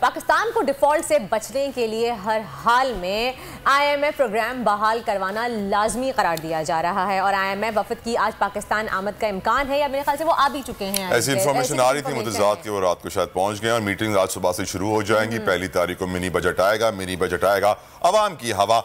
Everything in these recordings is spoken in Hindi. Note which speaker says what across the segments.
Speaker 1: पाकिस्तान को डिफॉल्ट से बचने के लिए हर हाल में IMF प्रोग्राम बहाल करवाना लाजमी करार दिया जा रहा है और IMF वफद की आज पाकिस्तान आमद का इम्कान है या मेरे ख्याल से वो आ भी चुके हैं।
Speaker 2: ऐसी इन्फॉर्मेशन आ रही थी मुतज़ात की, वो रात को शायद पहुंच गए और मीटिंग आज सुबह से शुरू हो जाएंगी। पहली तारीख को मिनी बजट आएगा, अवाम की हवा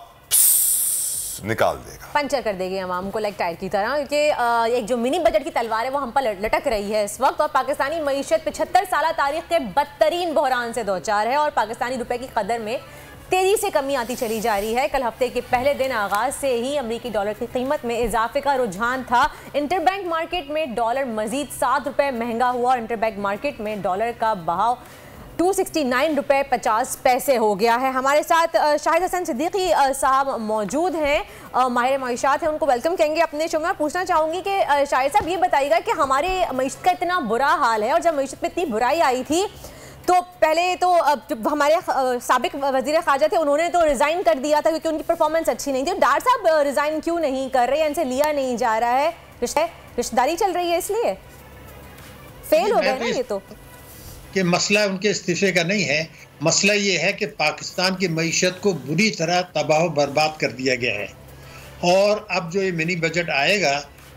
Speaker 2: निकाल देगा,
Speaker 1: पंचर कर देगी अवाम को लाइक टायर की तरह, क्योंकि एक जो मिनी बजट की तलवार है वो हम पर लटक रही है इस वक्त। और पाकिस्तानी मईशत 75 साल तारीख के बदतरीन बहरान से दो चार है और पाकिस्तानी रुपए की कदर में तेजी से कमी आती चली जा रही है। कल हफ्ते के पहले दिन आगाज से ही अमरीकी डॉलर की कीमत में इजाफे का रुझान था। इंटरबैंक मार्केट में डॉलर मजीद 7 रुपए महंगा हुआ और इंटरबैंक मार्केट में डॉलर का बहाव 269 रुपये 50 पैसे हो गया है। हमारे साथ शाहिद हसन सिद्दीकी साहब मौजूद हैं, माहिर मईशात हैं, उनको वेलकम कहेंगे अपने शो में। पूछना चाहूँगी कि शाहिद साहब ये बताइएगा कि हमारे मईशत का इतना बुरा हाल है और जब मईशत में इतनी बुराई आई थी तो पहले तो हमारे साबिक वज़ीर ख़ारजा थे, उन्होंने तो रिज़ाइन कर दिया था क्योंकि उनकी परफॉर्मेंस अच्छी नहीं थी। डार साहब रिज़ाइन क्यों नहीं कर रहे, इनसे लिया नहीं जा रहा है, रिश्तेदारी चल रही है इसलिए फेल हो गए ना ये तो
Speaker 3: कि मसला उनके इस्तीफे का नहीं है। मसला ये है कि पाकिस्तान की मईशत को बुरी तरह तबाह बर्बाद कर दिया गया है और अब जो ये मिनी बजट आएगा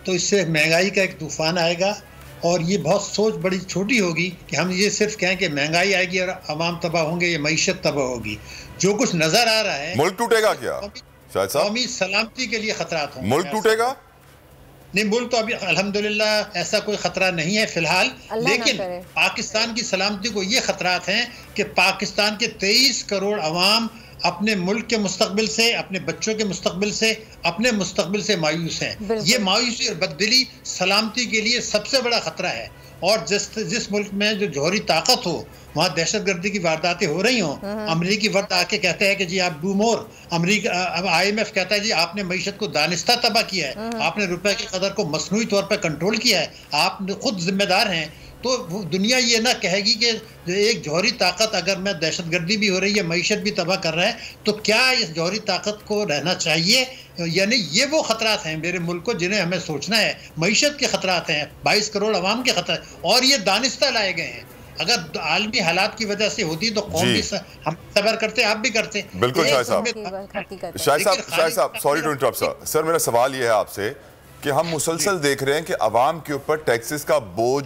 Speaker 3: तो इससे महंगाई का एक तूफान आएगा और ये बहुत सोच बड़ी छोटी होगी कि हम ये सिर्फ कहें कि महंगाई आएगी और अवाम तबाह होंगे, ये मईशत तबाह होगी। जो कुछ नजर आ रहा है,
Speaker 2: मुल्क टूटेगा क्या शायद साहब?
Speaker 3: कौमी सलामती के लिए खतरात होंगे।
Speaker 2: मुल्क टूटेगा
Speaker 3: नहीं, मुल्क तो अभी अल्हम्दुलिल्लाह ऐसा कोई खतरा नहीं है फिलहाल, लेकिन पाकिस्तान की सलामती को ये खतरात हैं कि पाकिस्तान के 23 करोड़ अवाम अपने मुल्क के मुस्तकबिल से, अपने बच्चों के मुस्तकबिल से, अपने मुस्तकबिल से मायूस हैं। ये मायूसी और बददिली सलामती के लिए सबसे बड़ा खतरा है और जिस मुल्क में जो जौहरी ताकत हो वहाँ दहशतगर्दी की वारदातें हो रही हों, अमरीकी वर्द आके कहते हैं कि जी आप डू मोर, अब IMF कहता है जी आपने मईशत को दानिस्ता तबाह किया है, आपने रुपए की कदर को मसनूई तौर पर कंट्रोल किया है, आप खुद जिम्मेदार हैं। तो दुनिया ये ना कहेगी कि एक जौहरी ताकत अगर मैं दहशतगर्दी भी हो रही है, मईशत भी तबाह कर रहा है, तो क्या इस जौहरी ताकत को रहना चाहिए? यानी ये वो खतरात हैं मेरे मुल्क को जिन्हें हमें सोचना है। मईशत के खतरात हैं, 22 करोड़ अवाम के खतरा और ये दानिस्ता लाए गए हैं। अगर आलमी हालात की वजह से होती तो कौन भी हम सबर करते, आप भी करते।
Speaker 2: बिल्कुल शाहिद साहब, सॉरी टू इंटरप्ट सर, मेरा सवाल ये है आपसे कि हम मुसलसल देख रहे हैं कि अवाम के ऊपर टैक्सेस का बोझ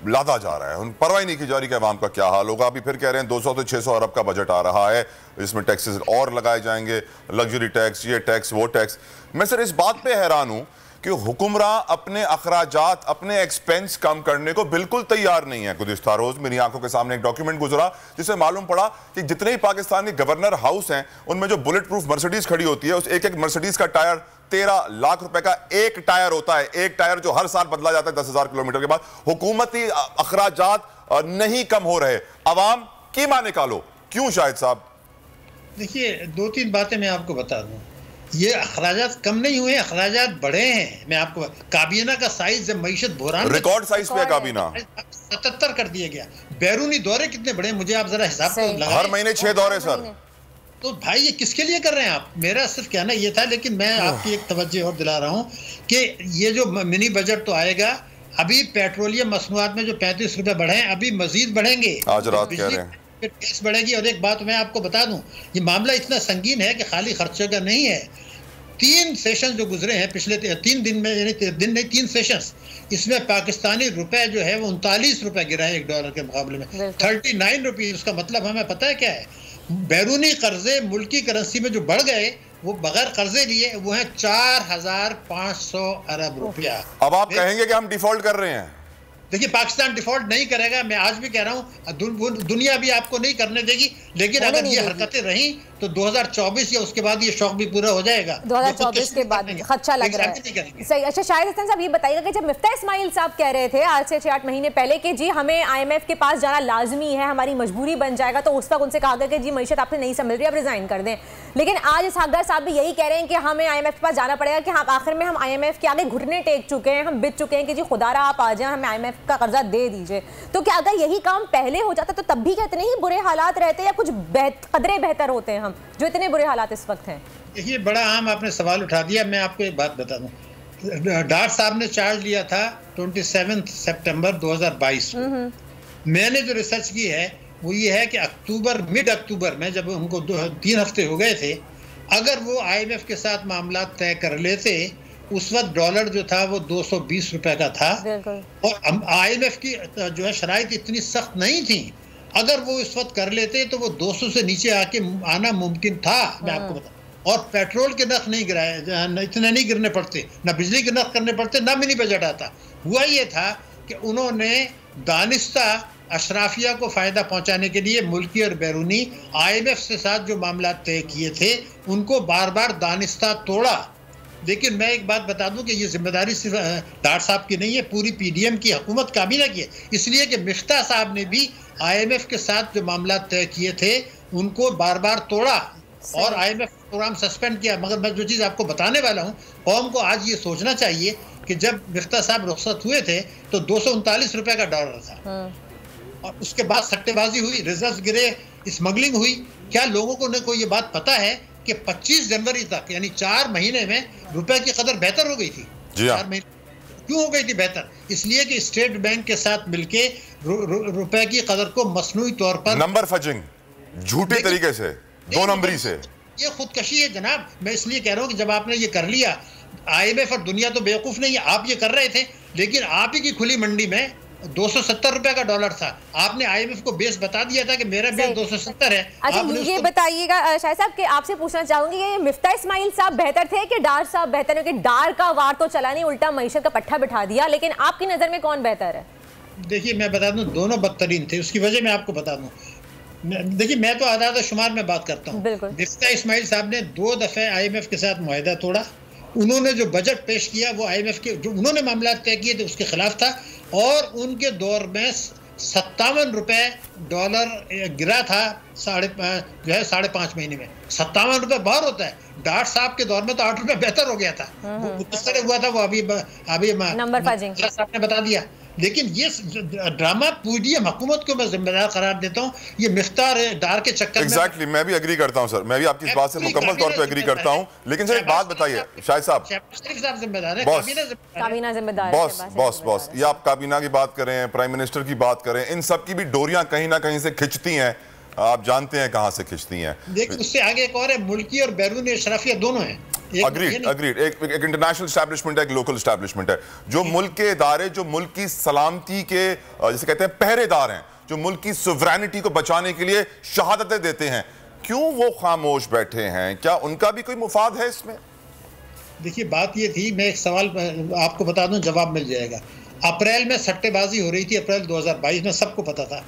Speaker 2: लादा जा रहा है, परवाह नहीं की जा रही कि अवाम का क्या हाल होगा। अभी फिर कह रहे हैं 200 से 600 अरब का बजट आ रहा है, इसमें टैक्सेस और लगाए जाएंगे, लग्जरी टैक्स, ये टैक्स, वो टैक्स। मैं सर इस बात पे हैरान हूं कि हुक्मरान अपने अखराजात, अपने एक्सपेंस कम करने को बिल्कुल तैयार नहीं है। गुज़िश्ता रोज मेरी आंखों के सामने एक डॉक्यूमेंट गुजरा जिससे मालूम पड़ा कि जितने ही पाकिस्तानी गवर्नर हाउस हैं उनमें जो बुलेट प्रूफ मर्सिडीज खड़ी होती है, उस एक मर्सिडीज का टायर 13 लाख रुपए का एक टायर होता है, एक टायर जो हर साल बदला जाता है 10,000 किलोमीटर के बाद। हुकूमती अखराजात नहीं कम हो रहे, अवाम की मां निकालो, क्यों शाहिद साहब?
Speaker 3: देखिए 2-3 बातें मैं आपको बता दूं, ये अखराजात कम नहीं हुए, अखराजात बढ़े हैं। मैं आपको काबीना का साइज जब मईशत बहरान
Speaker 2: रिकॉर्ड साइज पे काबीना
Speaker 3: 77 कर दिया गया। बैरूनी दौरे कितने बड़े, मुझे आप जरा हिसाब तो लगाएं।
Speaker 2: हर महीने 6 दौरे सर।
Speaker 3: तो भाई ये किसके लिए कर रहे हैं आप? मेरा सिर्फ कहना ये था, लेकिन मैं आपकी एक तवज्जो और दिला रहा हूँ कि ये जो मिनी बजट तो आएगा, अभी पेट्रोलियम मसनूआत में जो 35 रुपए बढ़े हैं अभी मजीद बढ़ेंगे,
Speaker 2: आज रात कह रहे हैं
Speaker 3: टैक्स बढ़ेगी। और एक बात मैं आपको बता दूं, ये मामला इतना संगीन है कि खाली खर्चे का नहीं है। 3 सेशन जो गुजरे हैं पिछले 3 दिन में, यानी 3 सेशंस, इसमें पाकिस्तानी रुपए जो है वो 39 रुपए गिरा है एक डॉलर के मुकाबले में, 39 रुपीज। उसका मतलब हमें पता है क्या है? बैरूनी कर्जे मुल्की करेंसी में जो बढ़ गए वो बगैर कर्जे लिए वो है 4,500 अरब रुपया।
Speaker 2: अब आप कहेंगे कि हम डिफॉल्ट कर रहे हैं?
Speaker 3: देखिए पाकिस्तान डिफॉल्ट नहीं करेगा, मैं आज भी कह रहा हूँ, दुनिया भी आपको नहीं करने देगी, लेकिन अगर ये हरकतें रही तो 2024 या उसके बाद ये शौक भी पूरा हो जाएगा।
Speaker 1: 2024 के बाद खदशा लग रहा है। सही। अच्छा शाहिद हसन साहब ये बताइएगा कि जब मिफ्ता इस्माइल साहब कह रहे थे आज से 6-8 महीने पहले कि जी हमें IMF के पास जाना लाजमी है, हमारी मजबूरी बन जाएगा, तो उस वक्त उनसे कहा गया कि जी मईशत आपसे नहीं संभल रही, आप रिजाइन कर दें। लेकिन आज इसहाकदार साहब भी यही कह रहे हैं कि हमें IMF के पास जाना पड़ेगा, कि हम आखिर में हम IMF के आगे घुटने टेक चुके हैं, हम बिक चुके हैं कि जी खुदारा आप आ जाएं, हमें IMF का कर्जा दे दीजिए। तो क्या अगर यही काम पहले हो जाता तो तब भी क्या इतने ही बुरे हालात रहते या कुछ कदरे बेहतर होते हैं हम जो इतने बुरे हालात इस वक्त हैं?
Speaker 3: देखिए बड़ा आम आपने सवाल उठा दिया। मैं आपको एक बात बता दूं, डार साहब ने चार्ज लिया था 27 सितंबर 2022 को। मैंने जो रिसर्च की है वो ये है कि मिड अक्टूबर में जब उनको 3 हफ्ते हो गए थे, अगर वो IMF के साथ मामला तय कर लेते, उस वक्त डॉलर जो था वो 220 रुपए का था और IMF की जो है शराइत इतनी सख्त नहीं थी। अगर वो इस वक्त कर लेते तो वो 200 से नीचे आके आना मुमकिन था, मैं आपको बताऊं। और पेट्रोल के नर्ख नहीं गिराए, इतने नहीं गिरने पड़ते, ना बिजली के नर्ख करने पड़ते, ना मिनी बजट आता। हुआ ये था कि उन्होंने दानिस्ता अशराफिया को फ़ायदा पहुंचाने के लिए मुल्की और बैरूनी IMF के साथ जो मामला तय किए थे उनको बार बार दानिस्ता तोड़ा। लेकिन मैं एक बात बता दूं कि ये जिम्मेदारी सिर्फ डार साहब की नहीं है, पूरी PDM की हुकूमत काबीना की है। इसलिए कि मिफ्ता साहब ने भी IMF के साथ जो मामला तय किए थे उनको बार बार तोड़ा और IMF प्रोग्राम सस्पेंड किया। मगर मैं जो चीज़ आपको बताने वाला हूँ, कौम को आज ये सोचना चाहिए कि जब मिफ्ता साहब रुखसत हुए थे तो 239 रुपए का डॉलर था और उसके बाद सट्टेबाजी हुई, रिजर्व गिरे, स्मगलिंग हुई। क्या लोगों को ये बात पता है कि 25 जनवरी तक यानी 4 महीने में रुपए की कदर बेहतर हो गई थी? 4 महीने क्यों हो गई थी बेहतर? इसलिए कि स्टेट बैंक के साथ मिलके रुपए की कदर को मसनूई तौर पर
Speaker 2: नंबर फजिंग, झूठे तरीके से, 2 नंबरी से, ये
Speaker 3: खुदकशी है जनाब। मैं इसलिए कह रहा हूँ कि जब आपने ये कर लिया, IMF और दुनिया तो बेवकूफ नहीं है, आप ये कर रहे थे, लेकिन आप ही की खुली मंडी में 270 रुपए का डॉलर था। आपने IMF को बेस बता दिया था कि मेरा बेस 270 है।
Speaker 1: अच्छा, ये बताइएगा शाहिद साहब कि आपसे पूछना चाहूंगी कि मिफ्ता इस्माइल साहब बेहतर थे कि डार साहब बेहतर है? कि डार का वार तो चला नहीं, उल्टा मईशत का पट्टा बिठा दिया, लेकिन आपकी नजर में कौन बेहतर है?
Speaker 3: देखिए मैं बता दूं, दोनों बदतरीन थे। उसकी वजह मैं आपको बता दूं, देखिए मैं तो आदाद शुमार में बात करता हूँ। मिफ्ता इस्माइल साहब ने 2 दफे IMF के साथ मुआहदा तोड़ा। उन्होंने जो बजट पेश किया वो IMF के जो उन्होंने मामला तय किए थे उसके खिलाफ था और उनके दौर में 57 रुपए डॉलर गिरा था, 5.5 महीने में 57 रुपए बाहर होता है। डार साहब के दौर में तो 8 रुपए बेहतर हो गया था। किस तरह हुआ था वो अभी
Speaker 1: नंबर
Speaker 3: साहब ने बता दिया। लेकिन ये ड्रामा PDM हुकूमत को मैं जिम्मेदार करार देता हूँ। ये मिफ्ता डार के चक्कर
Speaker 2: Exactly, मैं भी एग्री करता हूँ सर, मैं भी आपकी इस बात से मुकम्मल तौर पे एग्री करता हूँ। लेकिन सर एक बात बताइए शाहिद साहब,
Speaker 3: जिम्मेदार है,
Speaker 1: काबीना जिम्मेदार है,
Speaker 2: बॉस, ये आप काबीना की बात करें, प्राइम मिनिस्टर की बात करें, इन सब की भी डोरियां कहीं ना कहीं से खिंचती हैं। आप जानते हैं कहां से खिंचती हैं।
Speaker 3: देखिए उससे आगे एक और है, मुल्की और बैरूनी अशराफिया दोनों हैं।
Speaker 2: अग्रीड एक इंटरनेशनल एस्टैब्लिशमेंट है, एक लोकल एस्टैब्लिशमेंट है। जो मुल्क के इदारे, जो मुल्क की सलामती के जैसे कहते हैं पहरेदार हैं, जो मुल्क की सुवरेनिटी को बचाने के लिए शहादतें देते हैं, क्यों वो खामोश बैठे हैं? क्या उनका भी कोई मुफाद है इसमें?
Speaker 3: देखिए बात ये थी, मैं एक सवाल आपको बता दूं, जवाब मिल जाएगा। अप्रैल में सट्टेबाजी हो रही थी, अप्रैल 2022 में, सबको पता था।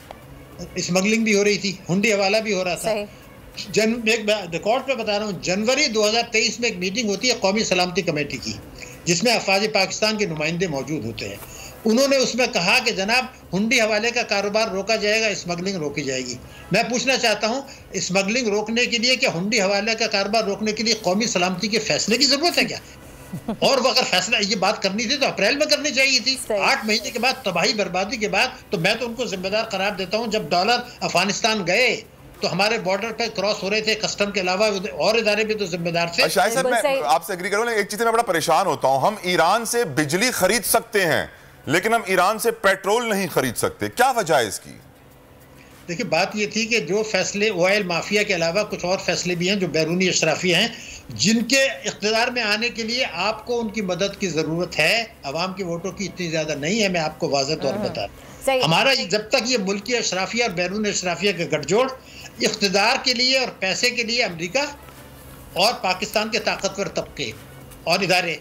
Speaker 3: स्मगलिंग भी हो रही थी, हुंडी हवाला भी हो रहा था। एक रिकॉर्ड पे बता रहा हूँ, जनवरी 2023 में एक मीटिंग होती है कौमी सलामती कमेटी की, जिसमें अफवाज पाकिस्तान के नुमाइंदे मौजूद होते हैं। उन्होंने उसमें कहा कि जनाब हुंडी हवाले का कारोबार रोका जाएगा, स्मगलिंग रोकी जाएगी। मैं पूछना चाहता हूँ, स्मगलिंग रोकने के लिए क्या हुंडी हवाले का कारोबार रोकने के लिए कौमी सलामती के फैसले की जरूरत है क्या? और वो अगर फैसला ये बात करनी थी तो अप्रैल में करनी चाहिए थी। 8 महीने के बाद, तबाही बर्बादी के बाद। तो मैं तो उनको जिम्मेदार करार देता हूँ। जब डॉलर अफगानिस्तान गए तो हमारे बॉर्डर पे क्रॉस हो रहे थे, कस्टम के अलावा और इदारे भी तो जिम्मेदार थे।
Speaker 2: शायद सर मैं आपसे एग्री करूं, एक चीज में बड़ा परेशान होता हूं। हम ईरान से बिजली खरीद सकते हैं लेकिन हम ईरान से पेट्रोल नहीं खरीद सकते, क्या वजह है इसकी?
Speaker 3: देखिए बात ये थी कि जो फैसले ऑयल माफिया के अलावा कुछ और फैसले भी हैं जो बैरूनी अशराफी हैं, जिनके इख्तियार में आने के लिए आपको उनकी मदद की जरूरत है। अवाम के वोटों की इतनी ज्यादा नहीं है, मैं आपको वाज़ेह तौर पर बता रहा हूं। हमारा जब तक ये मुल्की अशराफिया और बैरूनी अशराफिया का गठजोड़ इख्तियार के लिए और पैसे के लिए अमेरिका और पाकिस्तान के ताकतवर तबके और इदारे,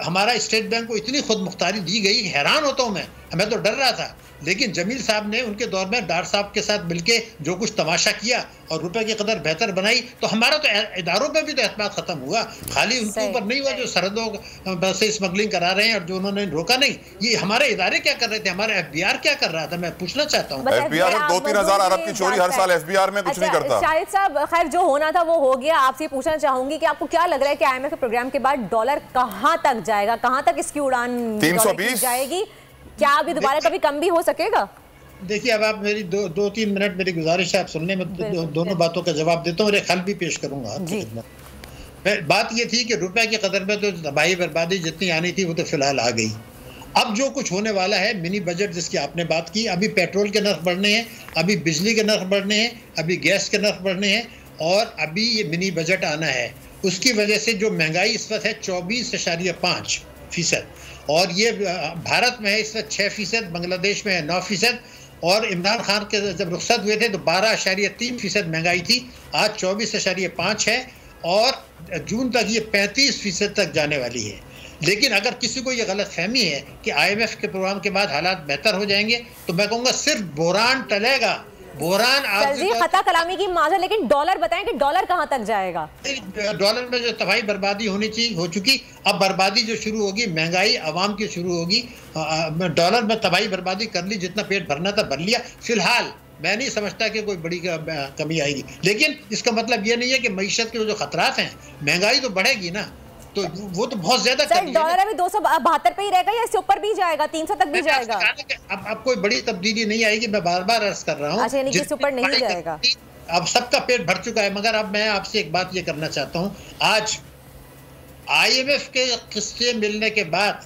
Speaker 3: हमारा स्टेट बैंक को इतनी खुद मुख्तारी दी गई, हैरान होता हूँ मैं तो डर रहा था। लेकिन जमील साहब ने उनके दौर में डार साहब के साथ मिलके जो कुछ तमाशा किया और रुपए की कदर बेहतर बनाई, तो हमारा तो इदारों पे भी तो एतमाद खत्म हुआ। खाली उनके ऊपर नहीं हुआ जो सरहदों से स्मगलिंग करा रहे हैं और जो उन्होंने रोका नहीं। ये हमारे इदारे क्या कर रहे थे, हमारा FBI क्या कर रहा था, मैं पूछना चाहता हूँ।
Speaker 2: FBI 2-3 हजार अरब की चोरी हर साल FBI में कुछ नहीं करता।
Speaker 1: शाहिद साहब खैर जो होना था वो हो गया। आपसे पूछना चाहूंगी कि आपको क्या लग रहा है कि IMF के प्रोग्राम के बाद डॉलर कहाँ तक जाएगा, कहाँ तक इसकी उड़ान
Speaker 2: 320
Speaker 1: जाएगी? क्या अभी दोबारा कभी कम भी हो सकेगा?
Speaker 3: देखिए अब आप मेरी 2-3 मिनट मेरी गुजारिश है, आप सुनने में दोनों बातों का जवाब देता हूँ और एक हल भी पेश करूंगा आपकी खिदमत। बात ये थी कि रुपए की कदर में तो तबाही बर्बादी जितनी आनी थी वो तो फिलहाल आ गई। अब जो कुछ होने वाला है मिनी बजट जिसकी आपने बात की, अभी पेट्रोल के नर्ख बढ़ने हैं, अभी बिजली के नर्ख बढ़ने हैं, अभी गैस के नर्ख बढ़ने हैं और अभी ये मिनी बजट आना है। उसकी वजह से जो महंगाई इस वक्त है 24.5%, और ये भारत में है इस वक्त 6%, बांग्लादेश में है 9%, और इमरान खान के जब रुखसत हुए थे तो 12.3% महंगाई थी, आज 24.5 है और जून तक ये 35% तक जाने वाली है। लेकिन अगर किसी को ये गलत फहमी है कि IMF के प्रोग्राम के बाद हालात बेहतर हो जाएंगे तो मैं कहूँगा सिर्फ बहरान टलेगा। बहरान
Speaker 1: खता कलामी की माजा, लेकिन डॉलर बताएं कि डॉलर कहां तक जाएगा?
Speaker 3: डॉलर में जो तबाही बर्बादी होनी चाहिए हो चुकी, अब बर्बादी जो शुरू होगी महंगाई आवाम की शुरू होगी। डॉलर में तबाही बर्बादी कर ली, जितना पेट भरना था भर लिया। फिलहाल मैं नहीं समझता कि कोई बड़ी कमी आएगी, लेकिन इसका मतलब ये नहीं है कि मईशत के जो खतरात हैं, महंगाई तो बढ़ेगी ना, तो वो तो बहुत ज्यादा।
Speaker 1: डॉलर अभी 272 पे ही रहेगा या इससे ऊपर भी जाएगा, 300 तक भी जाएगा?
Speaker 3: अब कोई बड़ी तब्दीली नहीं आएगी, मैं बार बार अर्ज कर रहा हूँ।
Speaker 1: अच्छा, यानी कि इससे ऊपर नहीं जाएगा।
Speaker 3: अब सबका पेट भर चुका है। मगर अब मैं आपसे एक बात ये करना चाहता हूँ, आज IMF के किस्से मिलने के बाद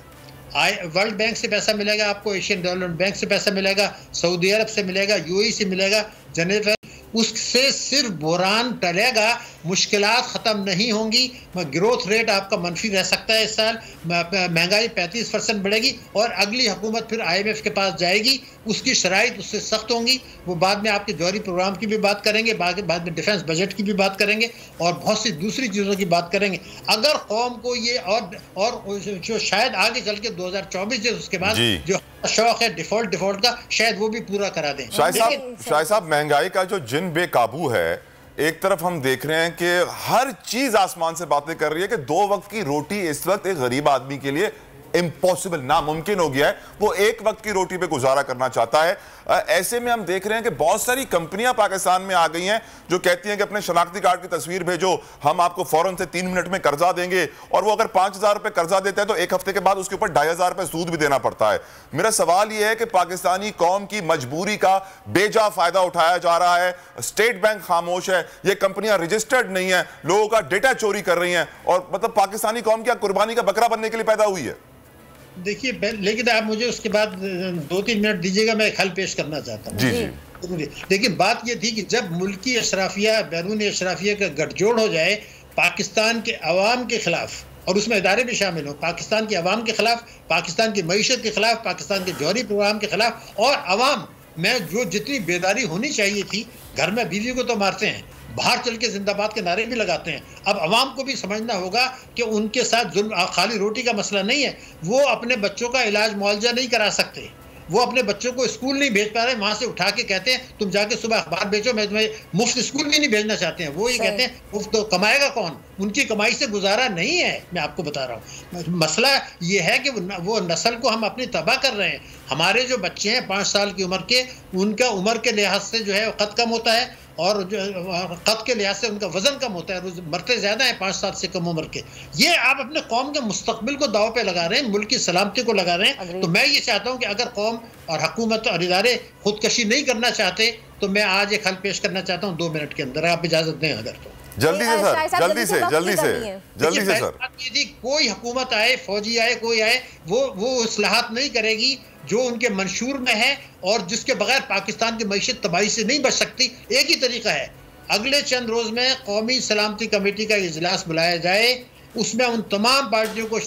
Speaker 3: वर्ल्ड बैंक से पैसा मिलेगा आपको, एशियन डेवलपमेंट बैंक से पैसा मिलेगा, सऊदी अरब से मिलेगा, UAE से मिलेगा, जेनेवा, उससे सिर्फ बहरान टलेगा, मुश्किलात ख़त्म नहीं होंगी। ग्रोथ रेट आपका मनफी रह सकता है इस साल, महंगाई 35% बढ़ेगी और अगली हुकूमत फिर IMF के पास जाएगी, उसकी शराइत उससे सख्त होंगी। वो बाद में आपके जौहरी प्रोग्राम की भी बात करेंगे, बाद में डिफेंस बजट की भी बात करेंगे और बहुत सी दूसरी चीज़ों की बात करेंगे। अगर कौम को ये और जो शायद आगे चल के 2024 से उसके बाद जो शौक है डिफॉल्ट का, शायद वो भी पूरा करा दें।
Speaker 2: शाह साहब, महंगाई का जो जिन बेकाबू है, एक तरफ हम देख रहे हैं कि हर चीज आसमान से बातें कर रही है कि 2 वक्त की रोटी इस वक्त एक गरीब आदमी के लिए इम्पॉसिबल, नामुमकिन हो गया है। वो एक वक्त की रोटी पे गुजारा करना चाहता है। ऐसे में हम देख रहे हैं कि बहुत सारी कंपनियां पाकिस्तान में आ गई हैं जो कहती हैं कि अपने शनाख्ती कार्ड की तस्वीर भेजो, हम आपको फौरन से 3 मिनट में कर्जा देंगे। और वो अगर 5,000 रुपए कर्जा देता है तो 1 हफ्ते के बाद उसके ऊपर 2,500 रुपए सूद भी देना पड़ता है। मेरा सवाल यह है कि पाकिस्तानी कौम की मजबूरी का बेजा फायदा उठाया जा रहा है। स्टेट बैंक खामोश है, ये कंपनियां रजिस्टर्ड नहीं है, लोगों का डेटा चोरी कर रही हैं, और मतलब पाकिस्तानी कौम क्या कुर्बानी का बकरा बनने के लिए पैदा हुई है?
Speaker 3: देखिए, लेकिन आप मुझे उसके बाद 2-3 मिनट दीजिएगा, मैं एक हल पेश करना चाहता हूँ। जी। लेकिन बात ये थी कि जब मुल्की अशराफिया बैरूनी अशराफिया का गठजोड़ हो जाए पाकिस्तान के अवाम के खिलाफ, और उसमें इदारे भी शामिल हो, पाकिस्तान के अवाम के खिलाफ, पाकिस्तान की मईशत के खिलाफ, पाकिस्तान के जौहरी प्रोग्राम के खिलाफ, और अवाम में जो जितनी बेदारी होनी चाहिए थी, घर में बीवी को तो मारते हैं, बाहर चल के जिंदाबाद के नारे भी लगाते हैं। अब अवाम को भी समझना होगा कि उनके साथ जुल्म खाली रोटी का मसला नहीं है, वो अपने बच्चों का इलाज मुआवजा नहीं करा सकते, वो अपने बच्चों को स्कूल नहीं भेज पा रहे, वहां से उठा के कहते हैं तुम जाके सुबह अखबार बेचो, मैं तुम्हें मुफ्त स्कूल भी नहीं भेजना चाहते हैं। वो ये कहते हैं मुफ्त तो कमाएगा कौन, उनकी कमाई से गुजारा नहीं है। मैं आपको बता रहा हूँ, मसला ये है कि वो नस्ल को हम अपनी तबाह कर रहे हैं। हमारे जो बच्चे हैं 5 साल की उम्र के, उनका उम्र के लिहाज से जो है कद कम होता है, और जो कद के लिहाज से उनका वजन कम होता है, मरते ज्यादा है 5 साल से कम उम्र के। ये आप अपने कौम के मुस्तकबिल को दाव पे लगा रहे हैं, मुल्क की सलामती को लगा रहे हैं। तो मैं ये चाहता हूँ कि अगर कौम और हुकूमत और इदारे खुदकशी नहीं करना चाहते तो मैं आज एक हल पेश करना चाहता हूँ 2 मिनट के अंदर, आप इजाजत दें अगर तो।
Speaker 2: जल्दी से सर, जल्दी से सर।
Speaker 3: यदि कोई हुकूमत आए, फौजी आए, कोई आए, वो इस्लाहात नहीं करेगी जो उनके मंशूर में है और जिसके बगैर पाकिस्तान की मईशत तबाही से नहीं बच सकती। एक ही तरीका है, अगले चंद रोज में कौमी सलामती कमेटी का इजलास बुलाया जाए, उसमें उन तमाम पार्टियों को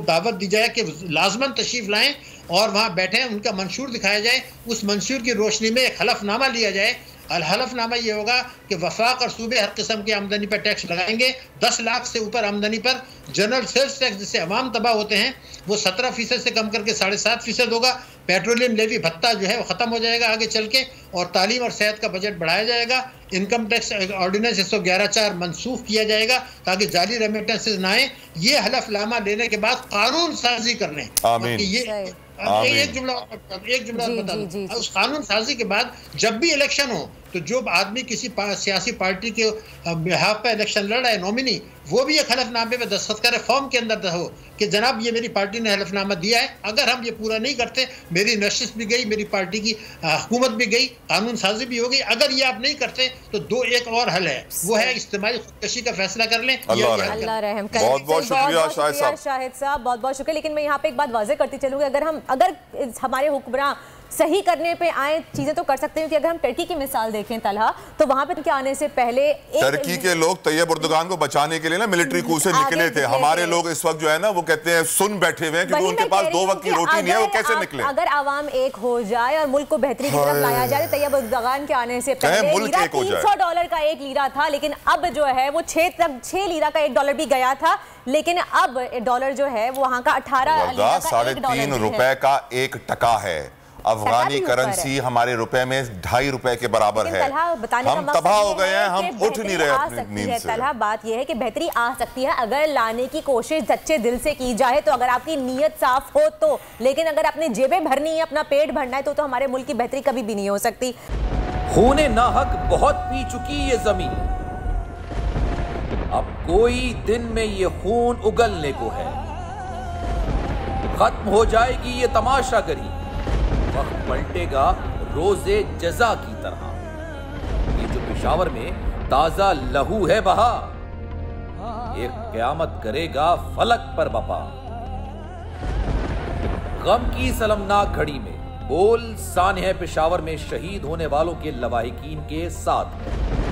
Speaker 3: दावत दी जाए कि लाजमन तशरीफ लाएं और वहाँ बैठें, उनका मंशूर दिखाया जाए, उस मंशूर की रोशनी में एक हलफनामा लिया जाए। हलफनामा ये होगा कि वफाक और सूबे हर किस्म की आमदनी पर टैक्स लगाएंगे। 10 लाख से ऊपर आमदनी पर जनरल सेल्स टैक्स जिससे अवाम तबाह होते हैं वो 17% से कम करके 7.5% होगा। पेट्रोलियम लेवी भत्ता जो है वो ख़त्म हो जाएगा आगे चल के, और तालीम और सेहत का बजट बढ़ाया जाएगा। इनकम टैक्स ऑर्डिनेंस 111(4) मनसूख किया जाएगा ताकि जाली रेमिटेंसेस ना आए। ये हलफनामा लेने के बाद कानून साजी कर लें। एक जुमला बता दूं, उस कानून साजी के बाद जब भी इलेक्शन हो तो जो आदमी किसी सियासी पार्टी के बिहाफ पे इलेक्शन लड़ रहा है, नॉमिनी, वो भी एक हलफनामे पे दस्तखत करे, फॉर्म के अंदर हो कि जनाब ये मेरी पार्टी ने हलफनामा दिया है, अगर हम ये पूरा नहीं करते मेरी नशिस्त भी गई, मेरी पार्टी की हुकूमत भी गई, कानून साजी भी हो गई, अगर ये आप नहीं करते तो एक और हल है, वो है इज्तिमाई खुदकशी का फैसला कर लें।
Speaker 1: अल्लाह रहम करे।
Speaker 2: बहुत बहुत शुक्रिया
Speaker 1: शाहिद साहब, बहुत बहुत शुक्रिया। लेकिन मैं यहाँ पे एक बात वाज़ेह करती चलूँगी, अगर हमारे हुक्मरान सही करने पे आए चीजें तो कर सकते हैं, कि अगर हम टर्की की मिसाल देखें तलहा, तो वहां पे क्या आने से पहले
Speaker 2: टर्की के लोग तैयब एर्दोगान को बचाने के लिए ना मिलिट्री कू से निकले थे। हमारे लोग इस वक्त जो है ना वो कहते हैं सुन बैठे हुए हैं क्योंकि उनके पास 2 वक्त की रोटी नहीं है, वो कैसे निकले।
Speaker 1: अगर आवाम एक हो जाए और मुल्क को बेहतरी की तरफ लाया जाए, तैयब एर्दोगान के आने से पहले $300 का 1 लीरा था, लेकिन अब जो है वो 6 लीरा का $1 भी गया था, लेकिन अब डॉलर जो है वो वहां का 18 लीरा का
Speaker 2: 3.5 रुपए का 1 टका है। अफगानी करेंसी हमारे रुपए में 2.5 रुपए के बराबर है। हम तबाह हो गए हैं, हम उठ नहीं रहे अपनी नींद से।
Speaker 1: तलहा बात यह है कि बेहतरी आ सकती है अगर लाने की कोशिश सच्चे दिल से की जाए, तो अगर आपकी नीयत साफ हो तो। लेकिन अगर अपनी जेबें भरनी है, अपना पेट भरना है, तो हमारे मुल्क की बेहतरी कभी भी नहीं हो सकती।
Speaker 4: खूने नाहक बहुत पी चुकी ये जमीन, अब कोई दिन में ये खून उगलने को है, खत्म हो जाएगी ये तमाशागरी, वक्त पलटेगा रोजे जजा की तरह। ये जो पेशावर में ताजा लहू है बहा, एक क़यामत करेगा फलक पर बपा। गम की सलमनाक घड़ी में बोल सानह पेशावर में शहीद होने वालों के लवाहिकीन के साथ है।